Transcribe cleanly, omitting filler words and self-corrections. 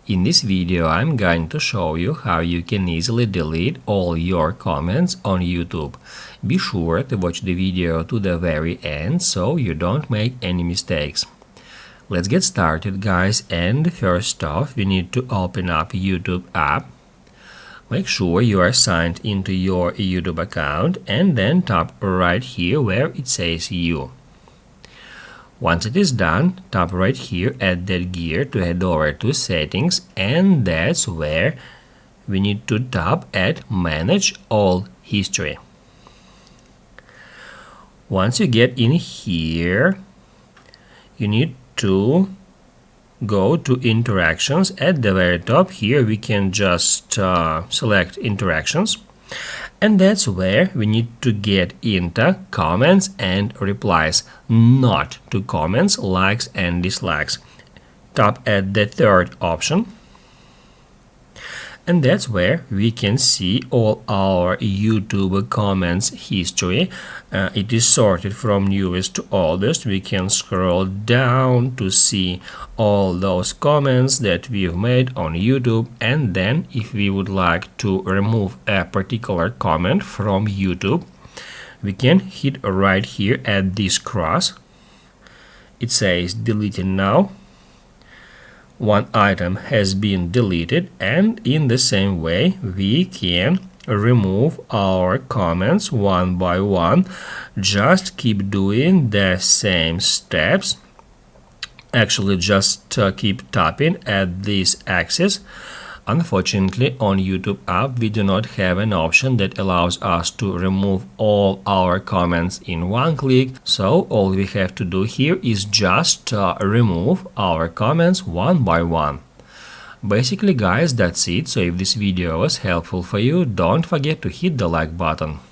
In this video, I'm going to show you how you can easily delete all your comments on YouTube. Be sure to watch the video to the very end so you don't make any mistakes. Let's get started, guys, and first off, we need to open up YouTube app. Make sure you are signed into your YouTube account and then tap right here where it says You. Once it is done, tap right here at that gear to head over to settings, and that's where we need to tap at Manage All History. Once you get in here, you need to go to Interactions. At the very top here, we can just select Interactions. And that's where we need to get into comments and replies, not to comments, likes and dislikes. Tap at the third option. And that's where we can see all our YouTube comments history. It is sorted from newest to oldest. We can scroll down to see all those comments that we've made on YouTube. And then if we would like to remove a particular comment from YouTube, we can hit right here at this cross. It says deleted now. One item has been deleted, and in the same way we can remove our comments one by one. Just keep doing the same steps. Actually, just keep tapping at this axis. Unfortunately, on YouTube app, we do not have an option that allows us to remove all our comments in one click. So all we have to do here is just remove our comments one by one. Basically, guys, that's it. So if this video was helpful for you, don't forget to hit the like button.